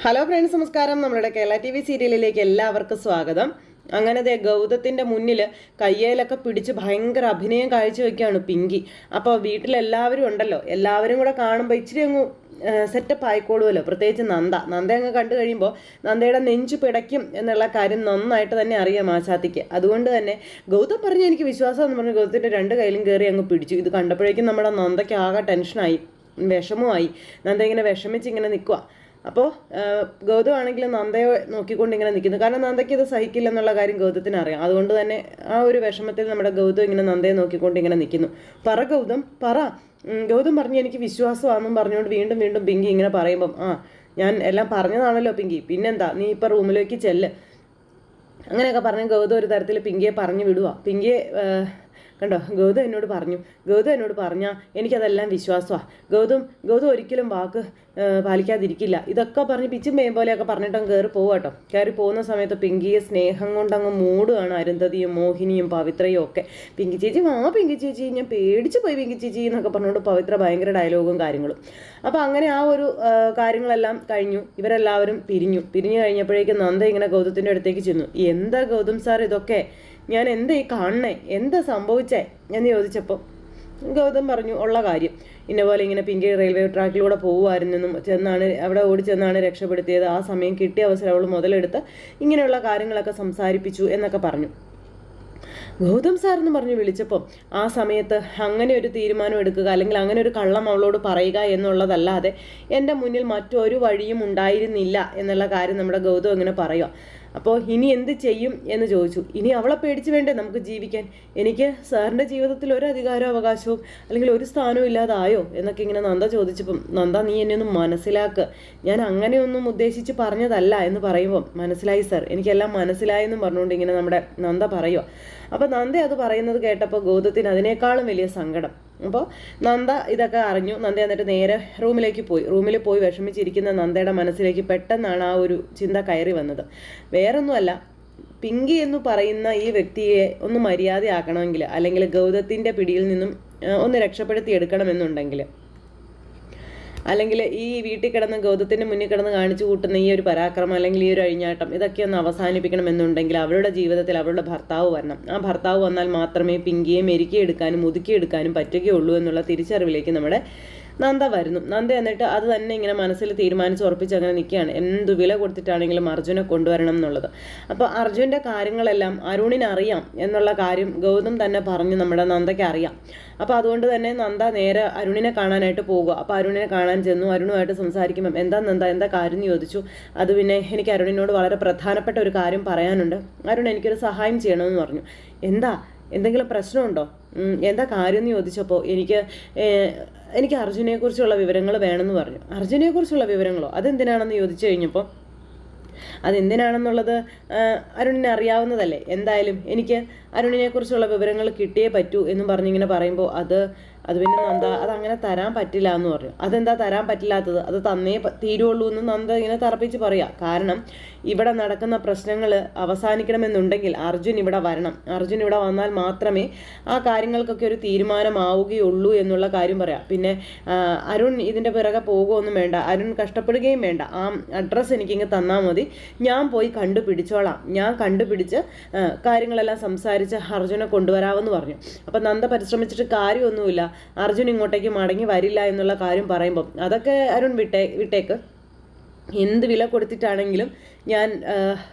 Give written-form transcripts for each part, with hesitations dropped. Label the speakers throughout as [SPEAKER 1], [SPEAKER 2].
[SPEAKER 1] Hello friends, നമസ്കാരം. നമ്മുടെ Kerala T V സീരിയലിലേക്ക് എല്ലാവർക്കും സ്വാഗതം. അങ്ങനെ ഗൗതത്തിൻ്റെ മുന്നിൽ കയ്യേലൊക്കെ പിടിച്ച് ഭയങ്കര അഭിനയം കാഴ്ചവെക്കുകയാണ് പിങ്കി. അപ്പോൾ വീട്ടിലെല്ലാവരും ഉണ്ടല്ലോ, എല്ലാവരും കൂടെ കാണുമ്പോൾ ഇച്ചിരി അങ്ങ് സെറ്റപ്പ് ആയിക്കോളുമല്ലോ. പ്രത്യേകിച്ച് നന്ദ അങ്ങ് കണ്ടു കഴിയുമ്പോൾ നന്ദയുടെ നെഞ്ചു പിടയ്ക്കും എന്നുള്ള കാര്യം നന്നായിട്ട് തന്നെ അറിയാം ആശാത്തിക്ക്. അതുകൊണ്ട് തന്നെ ഗൗതം പറഞ്ഞ് എനിക്ക് വിശ്വാസം എന്ന് പറഞ്ഞ് ഗൗതത്തിൻ്റെ രണ്ട് കയ്യിലും കയറി അങ്ങ് പിടിച്ചു. ഇത് കണ്ടപ്പോഴേക്കും നമ്മുടെ നന്ദയ്ക്ക് ആകെ ടെൻഷനായി, വിഷമമായി. നന്ദ ഇങ്ങനെ വിഷമിച്ച് ഇങ്ങനെ നിൽക്കുക. അപ്പോൾ ഗൗതം ആണെങ്കിൽ നന്ദയെ നോക്കിക്കൊണ്ട് ഇങ്ങനെ നിൽക്കുന്നു. കാരണം നന്ദയ്ക്ക് ഇത് സഹിക്കില്ലെന്നുള്ള കാര്യം ഗൗതത്തിന് അറിയാം. അതുകൊണ്ട് തന്നെ ആ ഒരു വിഷമത്തിൽ നമ്മുടെ ഗൗതം ഇങ്ങനെ നന്ദയെ നോക്കിക്കൊണ്ട് ഇങ്ങനെ നിൽക്കുന്നു. പറ ഗൗതം, പറ. ഗൗതം പറഞ്ഞ് എനിക്ക് വിശ്വാസമാണെന്നും പറഞ്ഞുകൊണ്ട് വീണ്ടും വീണ്ടും പിങ്കി ഇങ്ങനെ പറയുമ്പം ഞാൻ എല്ലാം പറഞ്ഞതാണല്ലോ പിങ്കി, പിന്നെന്താ, നീ ഇപ്പം റൂമിലേക്ക് ചെല്ല്, അങ്ങനെയൊക്കെ പറഞ്ഞ് ഗൗതം ഒരു തരത്തിൽ പിങ്കിയെ പറഞ്ഞു വിടുക. പിങ്കിയെ കണ്ടോ, ഗൗതം എന്നോട് പറഞ്ഞാൽ എനിക്കതെല്ലാം വിശ്വാസമാണ്. ഗൗതം ഒരിക്കലും വാക്ക് പാലിക്കാതിരിക്കില്ല. ഇതൊക്കെ പറഞ്ഞ് പിച്ചും പേയും പോലെയൊക്കെ പറഞ്ഞിട്ടങ്ങ് കയറി പോവാട്ടോ. കയറി പോകുന്ന സമയത്ത് പിങ്കിയെ സ്നേഹം കൊണ്ടങ്ങ് മൂടുകയാണ് അരുന്ധതിയും മോഹിനിയും പവിത്രയും ഒക്കെ. പിങ്കി ചേച്ചി ഞാൻ പേടിച്ചു പോയി പിങ്കി ചേച്ചി എന്നൊക്കെ പറഞ്ഞുകൊണ്ട് പവിത്ര ഭയങ്കര ഡയലോഗും കാര്യങ്ങളും. അപ്പോൾ അങ്ങനെ ആ ഒരു കാര്യങ്ങളെല്ലാം കഴിഞ്ഞു. ഇവരെല്ലാവരും പിരിഞ്ഞു കഴിഞ്ഞപ്പോഴേക്കും നന്ദ ഇങ്ങനെ ഗൗതത്തിൻ്റെ അടുത്തേക്ക് ചെന്നു. എന്താ ഗൗതം സാർ ഇതൊക്കെ, ഞാൻ എന്താ ഈ കാണണേ, എന്താ സംഭവിച്ചേ എന്ന് ചോദിച്ചപ്പോൾ ഗൗതം പറഞ്ഞു ഉള്ള കാര്യം. ഇന്നപോലെ ഇങ്ങനെ പിങ്കി റെയിൽവേ ട്രാക്കിലൂടെ പോകുമായിരുന്നെന്നും അവിടെ ഓടി ചെന്നാണ് രക്ഷപ്പെടുത്തിയത്. ആ സമയം കിട്ടിയ അവസരം അവൾ മുതലെടുത്ത് ഇങ്ങനെയുള്ള കാര്യങ്ങളൊക്കെ സംസാരിപ്പിച്ചു എന്നൊക്കെ പറഞ്ഞു. ഗൗതം സാർ എന്ന് പറഞ്ഞ് വിളിച്ചപ്പോൾ ആ സമയത്ത് അങ്ങനെ ഒരു തീരുമാനം എടുക്കുക അല്ലെങ്കിൽ അങ്ങനെ ഒരു കള്ളം അവളോട് പറയുക എന്നുള്ളതല്ലാതെ എൻ്റെ മുന്നിൽ മറ്റൊരു വഴിയും ഉണ്ടായിരുന്നില്ല എന്നുള്ള കാര്യം നമ്മുടെ ഗൗതം ഇങ്ങനെ പറയുക. അപ്പോൾ ഇനി എന്ത് ചെയ്യും എന്ന് ചോദിച്ചു. ഇനി അവളെ പേടിച്ച് വേണ്ടേ നമുക്ക് ജീവിക്കാൻ? എനിക്ക് സാറിൻ്റെ ജീവിതത്തിൽ ഒരു അധികാരവും അവകാശവും അല്ലെങ്കിൽ ഒരു സ്ഥാനവും ഇല്ലാതായോ എന്നൊക്കെ ഇങ്ങനെ നന്ദ ചോദിച്ചപ്പം, നന്ദ നീ എന്നെ ഒന്ന് മനസ്സിലാക്ക്, ഞാൻ അങ്ങനെയൊന്നും ഉദ്ദേശിച്ച് പറഞ്ഞതല്ല എന്ന് പറയുമ്പം, മനസ്സിലായി സാർ, എനിക്കെല്ലാം മനസ്സിലായെന്നും പറഞ്ഞുകൊണ്ട് ഇങ്ങനെ നമ്മുടെ നന്ദ പറയുക. അപ്പോൾ നന്ദ അത് പറയുന്നത് കേട്ടപ്പോൾ ഗൗതത്തിന് അതിനേക്കാളും വലിയ സങ്കടം. അപ്പോൾ നന്ദ ഇതൊക്കെ അറിഞ്ഞു. നന്ദ എന്നിട്ട് നേരെ റൂമിൽ പോയി വിഷമിച്ചിരിക്കുന്ന നന്ദയുടെ മനസ്സിലേക്ക് പെട്ടെന്നാണ് ആ ഒരു ചിന്ത കയറി വന്നത്. വേറൊന്നുമല്ല, പിങ്കി എന്ന് പറയുന്ന ഈ വ്യക്തിയെ ഒന്ന് മര്യാദയാക്കണമെങ്കിൽ അല്ലെങ്കിൽ ഗൗതത്തിൻ്റെ പിടിയിൽ നിന്നും ഒന്ന് രക്ഷപ്പെടുത്തി എടുക്കണമെന്നുണ്ടെങ്കിൽ, അല്ലെങ്കിൽ ഈ വീട്ടിൽ കിടന്ന് ഗൗതത്തിൻ്റെ മുന്നിൽ കിടന്ന് കാണിച്ചു കൂട്ടുന്ന ഈ ഒരു പരാക്രമം അല്ലെങ്കിൽ ഈ ഒരു അഴിഞ്ഞാട്ടം ഇതൊക്കെ ഒന്ന് അവസാനിപ്പിക്കണമെന്നുണ്ടെങ്കിൽ അവരുടെ ജീവിതത്തിൽ അവരുടെ ഭർത്താവ് വരണം. ആ ഭർത്താവ് വന്നാൽ മാത്രമേ പിങ്കിയെ മെരുക്കിയെടുക്കാനും ഒതുക്കിയെടുക്കാനും പറ്റുകയുള്ളൂ എന്നുള്ള തിരിച്ചറിവിലേക്ക് നമ്മുടെ നന്ദ വരുന്നു. നന്ദ എന്നിട്ട് അത് തന്നെ ഇങ്ങനെ മനസ്സിൽ തീരുമാനിച്ച് ഉറപ്പിച്ച് അങ്ങനെ നിൽക്കുകയാണ്. എന്തു വില കൊടുത്തിട്ടാണെങ്കിലും അർജുനെ കൊണ്ടുവരണം എന്നുള്ളത്. അപ്പോൾ അർജുൻ്റെ കാര്യങ്ങളെല്ലാം അരുണിനറിയാം എന്നുള്ള കാര്യം ഗൗതം തന്നെ പറഞ്ഞ് നമ്മുടെ നന്ദയ്ക്ക് അറിയാം. അപ്പോൾ അതുകൊണ്ട് തന്നെ നന്ദ നേരെ അരുണിനെ കാണാനായിട്ട് പോകുക. അപ്പോൾ അരുണിനെ കാണാൻ ചെന്നു. അരുണുമായിട്ട് സംസാരിക്കുമ്പം എന്താ കാര്യം എന്ന് ചോദിച്ചു. അത് പിന്നെ എനിക്ക് അരുണിനോട് വളരെ പ്രധാനപ്പെട്ട ഒരു കാര്യം പറയാനുണ്ട്, അരുൺ എനിക്കൊരു സഹായം ചെയ്യണമെന്ന് പറഞ്ഞു. എന്തെങ്കിലും പ്രശ്നമുണ്ടോ, എന്താ കാര്യം എന്ന് ചോദിച്ചപ്പോൾ എനിക്ക് അർജുനെക്കുറിച്ചുള്ള വിവരങ്ങൾ വേണമെന്ന് പറഞ്ഞു. അർജുനെക്കുറിച്ചുള്ള വിവരങ്ങളോ, അതെന്തിനാണെന്ന് ചോദിച്ചു കഴിഞ്ഞപ്പോൾ അതെന്തിനാണെന്നുള്ളത് അരുണിനെ അറിയാവുന്നതല്ലേ. എന്തായാലും എനിക്ക് അരുണിനെക്കുറിച്ചുള്ള വിവരങ്ങൾ കിട്ടിയേ പറ്റൂ എന്ന് പറഞ്ഞിങ്ങനെ പറയുമ്പോൾ അത് പിന്നെ നന്ദ അതങ്ങനെ തരാൻ പറ്റില്ല എന്ന് പറഞ്ഞു. അതെന്താ തരാൻ പറ്റില്ലാത്തത്, അത് തന്നേ തീരുള്ളൂ എന്ന് നന്ദ ഇങ്ങനെ തറപ്പിച്ച് പറയാം. കാരണം ഇവിടെ നടക്കുന്ന പ്രശ്നങ്ങൾ അവസാനിക്കണമെന്നുണ്ടെങ്കിൽ അർജുൻ ഇവിടെ വരണം. അർജുൻ ഇവിടെ വന്നാൽ മാത്രമേ ആ കാര്യങ്ങൾക്കൊക്കെ ഒരു തീരുമാനമാവുകയുള്ളൂ എന്നുള്ള കാര്യം പറയാം. പിന്നെ അരുൺ ഇതിൻ്റെ പിറകെ പോകുകയൊന്നും വേണ്ട, അരുൺ കഷ്ടപ്പെടുകയും വേണ്ട. ആ അഡ്രസ്സ് എനിക്കിങ്ങ് തന്നാൽ മതി, ഞാൻ പോയി കണ്ടുപിടിച്ചോളാം. ഞാൻ കണ്ടുപിടിച്ച് കാര്യങ്ങളെല്ലാം സംസാരിച്ച് അർജുനെ കൊണ്ടുവരാമെന്ന് പറഞ്ഞു. അപ്പം നന്ദ പരിശ്രമിച്ചിട്ട് കാര്യമൊന്നുമില്ല, അർജുൻ ഇങ്ങോട്ടേക്ക് മടങ്ങി വരില്ല എന്നുള്ള കാര്യം പറയുമ്പം അതൊക്കെ അരുൺ വിട്ടേക്ക്, എന്ത് വില കൊടുത്തിട്ടാണെങ്കിലും ഞാൻ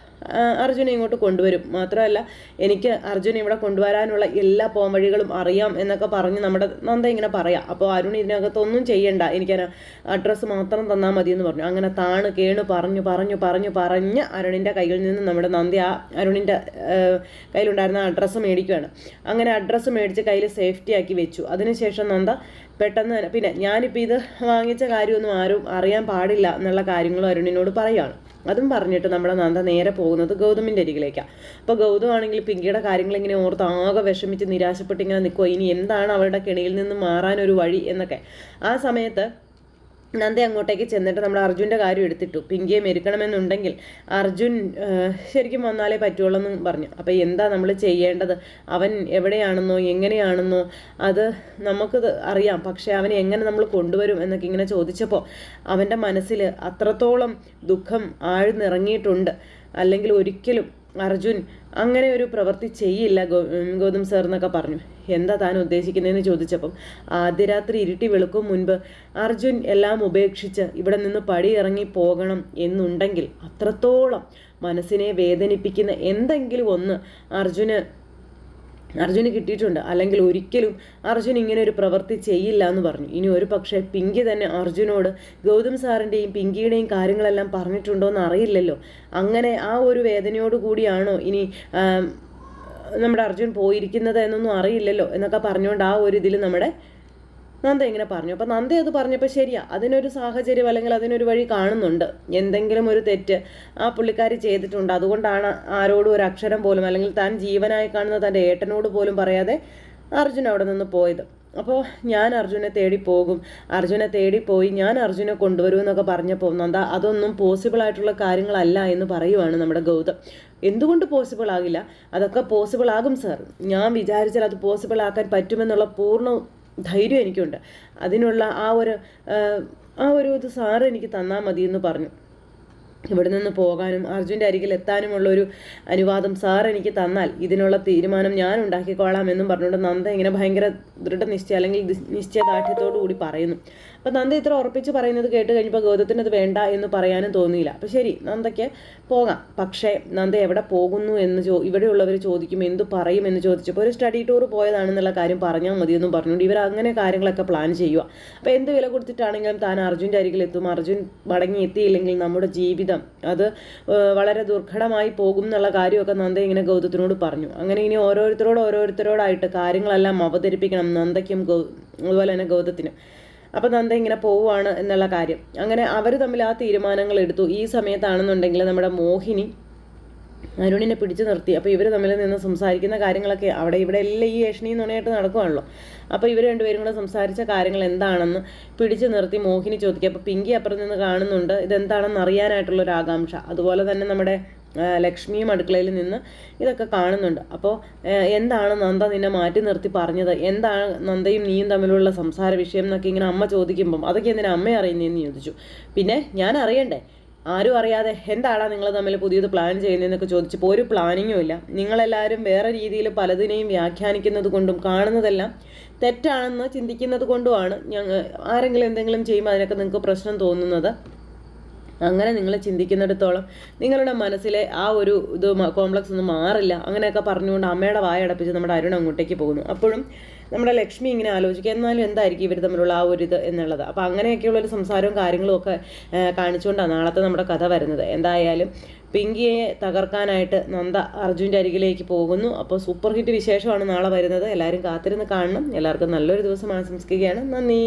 [SPEAKER 1] അർജുനെ ഇങ്ങോട്ട് കൊണ്ടുവരും. മാത്രമല്ല എനിക്ക് അർജുനെ ഇവിടെ കൊണ്ടുവരാനുള്ള എല്ലാ പോംവഴികളും അറിയാം എന്നൊക്കെ പറഞ്ഞ് നമ്മുടെ നന്ദ ഇങ്ങനെ പറയാം. അപ്പോൾ അരുൺ ഇതിനകത്തൊന്നും ചെയ്യണ്ട, എനിക്ക് അഡ്രസ്സ് മാത്രം തന്നാൽ മതി എന്ന് പറഞ്ഞു. അങ്ങനെ താണ് കേണു പറഞ്ഞ് അരുണിൻ്റെ കയ്യിൽ നിന്ന് നമ്മുടെ നന്ദി ആ അരുണിൻ്റെ കയ്യിലുണ്ടായിരുന്ന അഡ്രസ്സ് മേടിക്കുകയാണ്. അങ്ങനെ അഡ്രസ്സ് മേടിച്ച് കയ്യിൽ സേഫ്റ്റി ആക്കി വെച്ചു. അതിനുശേഷം നന്ദ പെട്ടെന്ന് തന്നെ പിന്നെ ഞാനിപ്പോൾ ഇത് വാങ്ങിച്ച കാര്യമൊന്നും ആരും അറിയാൻ പാടില്ല എന്നുള്ള കാര്യങ്ങളും അരുണിനോട് പറയുകയാണ്. അതും പറഞ്ഞിട്ട് നമ്മുടെ നന്ദ നേരെ പോകുന്നത് ഗൗതമിൻ്റെ അരികിലേക്കാണ്. അപ്പോൾ ഗൗതം ആണെങ്കിൽ പിങ്കിയുടെ കാര്യങ്ങൾ ഇങ്ങനെ ഓർത്ത് ആകെ വിഷമിച്ച് നിരാശപ്പെട്ട് ഇങ്ങനെ നിൽക്കുക. ഇനി എന്താണ് അവളുടെ കെണിയിൽ നിന്ന് മാറാനൊരു വഴി എന്നൊക്കെ. ആ സമയത്ത് നന്ദി അങ്ങോട്ടേക്ക് ചെന്നിട്ട് നമ്മുടെ അർജുൻ്റെ കാര്യം എടുത്തിട്ടു. പിങ്കിയെ മെരുക്കണമെന്നുണ്ടെങ്കിൽ അർജുൻ ശരിക്കും വന്നാലേ പറ്റുള്ളൂ എന്ന് പറഞ്ഞു. അപ്പോൾ എന്താ നമ്മൾ ചെയ്യേണ്ടത്? അവൻ എവിടെയാണെന്നോ എങ്ങനെയാണെന്നോ അത് നമുക്കത് അറിയാം, പക്ഷേ അവനെ എങ്ങനെ നമ്മൾ കൊണ്ടുവരും എന്നൊക്കെ ഇങ്ങനെ ചോദിച്ചപ്പോൾ അവൻ്റെ മനസ്സിൽ അത്രത്തോളം ദുഃഖം ആഴ്ന്നിറങ്ങിയിട്ടുണ്ട്. അല്ലെങ്കിൽ ഒരിക്കലും അർജുൻ അങ്ങനെ ഒരു പ്രവൃത്തി ചെയ്യില്ല ഗൗതം സാർ എന്നൊക്കെ പറഞ്ഞു. എന്താ താൻ ഉദ്ദേശിക്കുന്നതെന്ന് ചോദിച്ചപ്പം ആദ്യ രാത്രി ഇരുട്ടി വെളുക്കും മുൻപ് അർജുൻ എല്ലാം ഉപേക്ഷിച്ച് ഇവിടെ നിന്ന് പടിയിറങ്ങി പോകണം എന്നുണ്ടെങ്കിൽ അത്രത്തോളം മനസ്സിനെ വേദനിപ്പിക്കുന്ന എന്തെങ്കിലും ഒന്ന് അർജുന് കിട്ടിയിട്ടുണ്ട്. അല്ലെങ്കിൽ ഒരിക്കലും അർജുൻ ഇങ്ങനെ ഒരു പ്രവൃത്തി ചെയ്യില്ല എന്ന് പറഞ്ഞു. ഇനി ഒരു പക്ഷേ പിങ്കി തന്നെ അർജുനോട് ഗൗതം സാറിൻ്റെയും പിങ്കിയുടെയും കാര്യങ്ങളെല്ലാം പറഞ്ഞിട്ടുണ്ടോ എന്ന് അറിയില്ലല്ലോ. അങ്ങനെ ആ ഒരു വേദനയോട് കൂടിയാണോ ഇനി നമ്മുടെ അർജുൻ പോയിരിക്കുന്നത് എന്നൊന്നും അറിയില്ലല്ലോ എന്നൊക്കെ പറഞ്ഞുകൊണ്ട് ആ ഒരു ഇതിൽ നമ്മുടെ നന്ദ ഇങ്ങനെ പറഞ്ഞു. അപ്പം നന്ദ അത് പറഞ്ഞപ്പോൾ ശരിയാ, അതിനൊരു സാഹചര്യം അല്ലെങ്കിൽ അതിനൊരു വഴി കാണുന്നുണ്ട്. എന്തെങ്കിലും ഒരു തെറ്റ് ആ പുള്ളിക്കാരി ചെയ്തിട്ടുണ്ട്. അതുകൊണ്ടാണ് ആരോടും ഒരു അക്ഷരം പോലും, അല്ലെങ്കിൽ താൻ ജീവനായി കാണുന്ന തൻ്റെ ഏട്ടനോട് പോലും പറയാതെ അർജുൻ അവിടെ നിന്ന് പോയത്. അപ്പോൾ ഞാൻ അർജുനെ തേടി പോകും, അർജുനെ തേടിപ്പോയി ഞാൻ അർജുനെ കൊണ്ടുവരും എന്നൊക്കെ പറഞ്ഞപ്പോൾ നന്ദ അതൊന്നും പോസിബിൾ ആയിട്ടുള്ള കാര്യങ്ങളല്ല എന്ന് പറയുവാണ് നമ്മുടെ ഗൗതം. എന്തുകൊണ്ട് പോസിബിൾ ആകില്ല? അതൊക്കെ പോസിബിൾ ആകും സാർ. ഞാൻ വിചാരിച്ചാൽ അത് പോസിബിൾ ആക്കാൻ പറ്റുമെന്നുള്ള പൂർണ്ണ ധൈര്യം എനിക്കുണ്ട്. അതിനുള്ള ആ ഒരു ഇത് സാറ് എനിക്ക് തന്നാൽ മതി എന്ന് പറഞ്ഞു. ഇവിടെ നിന്ന് പോകാനും അർജുൻ്റെ അരികിൽ എത്താനുമുള്ളൊരു അനുവാദം സാർ എനിക്ക് തന്നാൽ ഇതിനുള്ള തീരുമാനം ഞാൻ ഉണ്ടാക്കിക്കോളാം എന്നും പറഞ്ഞുകൊണ്ട് നന്ദ ഇങ്ങനെ ഭയങ്കര ദൃഢനിശ്ചയം അല്ലെങ്കിൽ നിശ്ചയദാർഢ്യത്തോടു കൂടി പറയുന്നു. അപ്പം നന്ദ ഇത്ര ഉറപ്പിച്ച് പറയുന്നത് കേട്ട് കഴിഞ്ഞപ്പോൾ ഗൗതത്തിന് അത് വേണ്ട എന്ന് പറയാനും തോന്നിയില്ല. അപ്പം ശരി, നന്ദയ്ക്ക് പോകാം. പക്ഷേ നന്ദ എവിടെ പോകുന്നു എന്ന് ഇവിടെയുള്ളവർ ചോദിക്കും എന്തു പറയും എന്ന് ചോദിച്ചപ്പോൾ ഒരു സ്റ്റഡി ടൂർ പോയതാണെന്നുള്ള കാര്യം പറഞ്ഞാൽ മതിയെന്നും പറഞ്ഞുകൊണ്ട് ഇവർ അങ്ങനെ കാര്യങ്ങളൊക്കെ പ്ലാൻ ചെയ്യുക. അപ്പോൾ എന്ത് വില കൊടുത്തിട്ടാണെങ്കിലും താൻ അർജുൻ്റെ അരികിലെത്തും, അർജുൻ മടങ്ങി എത്തിയില്ലെങ്കിൽ നമ്മുടെ ജീവിതം അത് വളരെ ദുർഘടമായി പോകും എന്നുള്ള കാര്യമൊക്കെ നന്ദ ഇങ്ങനെ ഗൗതത്തിനോട് പറഞ്ഞു. അങ്ങനെ ഇനി ഓരോരുത്തരോടായിട്ട് കാര്യങ്ങളെല്ലാം അവതരിപ്പിക്കണം നന്ദയ്ക്കും അതുപോലെ തന്നെ ഗൗതത്തിനും. അപ്പം നന്ദ ഇങ്ങനെ പോവുകയാണ് എന്നുള്ള കാര്യം. അങ്ങനെ അവർ തമ്മിൽ ആ തീരുമാനങ്ങൾ എടുത്തു. ഈ സമയത്താണെന്നുണ്ടെങ്കിൽ നമ്മുടെ മോഹിനി അരുണിനെ പിടിച്ചു നിർത്തി. അപ്പോൾ ഇവർ തമ്മിൽ നിന്ന് സംസാരിക്കുന്ന കാര്യങ്ങളൊക്കെ അവിടെ ഇവിടെ എല്ലാം ഈ ഏഷണി നുണയായിട്ട് നടക്കുവാണല്ലോ. അപ്പോൾ ഇവർ രണ്ടുപേരും കൂടെ സംസാരിച്ച കാര്യങ്ങൾ എന്താണെന്ന് പിടിച്ചു നിർത്തി മോഹിനി ചോദിക്കുക. അപ്പോൾ പിങ്കി അപ്പുറത്ത് നിന്ന് കാണുന്നുണ്ട്, ഇതെന്താണെന്ന് അറിയാനായിട്ടുള്ളൊരു ആകാംക്ഷ. അതുപോലെ തന്നെ നമ്മുടെ ലക്ഷ്മിയും അടുക്കളയിൽ നിന്ന് ഇതൊക്കെ കാണുന്നുണ്ട്. അപ്പോൾ എന്താണ് നന്ദ നിന്നെ മാറ്റി നിർത്തി പറഞ്ഞത്, എന്താണ് നന്ദയും നീയും തമ്മിലുള്ള സംസാര വിഷയം എന്നൊക്കെ ഇങ്ങനെ അമ്മ ചോദിക്കുമ്പം അതൊക്കെ എന്തിനാ അമ്മ അറിയുന്നതെന്ന് ചോദിച്ചു. പിന്നെ ഞാൻ അറിയണ്ടേ? ആരും അറിയാതെ എന്താണ് നിങ്ങൾ തമ്മിൽ പുതിയത് പ്ലാൻ ചെയ്യുന്നതെന്നൊക്കെ ചോദിച്ചപ്പോൾ ഒരു പ്ലാനിങ്ങും ഇല്ല. നിങ്ങളെല്ലാവരും വേറെ രീതിയിൽ പലതിനെയും വ്യാഖ്യാനിക്കുന്നത് കൊണ്ടും കാണുന്നതെല്ലാം തെറ്റാണെന്ന് ചിന്തിക്കുന്നത് കൊണ്ടുമാണ് ആരെങ്കിലും എന്തെങ്കിലും ചെയ്യുമ്പോൾ അതിനൊക്കെ നിങ്ങൾക്ക് പ്രശ്നം തോന്നുന്നത്. അങ്ങനെ നിങ്ങൾ ചിന്തിക്കുന്നിടത്തോളം നിങ്ങളുടെ മനസ്സിലെ ആ ഒരു കോംപ്ലക്സ് ഒന്നും മാറില്ല. അങ്ങനെയൊക്കെ പറഞ്ഞുകൊണ്ട് അമ്മയുടെ വായടപ്പിച്ച് നമ്മുടെ അരുൺ അങ്ങോട്ടേക്ക് പോകുന്നു. അപ്പോഴും നമ്മുടെ ലക്ഷ്മി ഇങ്ങനെ ആലോചിക്കുക, എന്നാലും എന്തായിരിക്കും ഇവർ തമ്മിലുള്ള ആ ഒരു ഇത് എന്നുള്ളത്. അപ്പോൾ അങ്ങനെയൊക്കെയുള്ളൊരു സംസാരവും കാര്യങ്ങളും ഒക്കെ കാണിച്ചുകൊണ്ടാണ് നാളത്തെ നമ്മുടെ കഥ വരുന്നത്. എന്തായാലും പിങ്കിയെ തകർക്കാനായിട്ട് നന്ദ അർജുൻ്റെ അരികിലേക്ക് പോകുന്നു. അപ്പോൾ സൂപ്പർ ഹിറ്റ് വിശേഷമാണ് നാളെ വരുന്നത്. എല്ലാവരും കാത്തിരുന്ന് കാണണം. എല്ലാവർക്കും നല്ലൊരു ദിവസം ആശംസിക്കുകയാണ്. നന്ദി.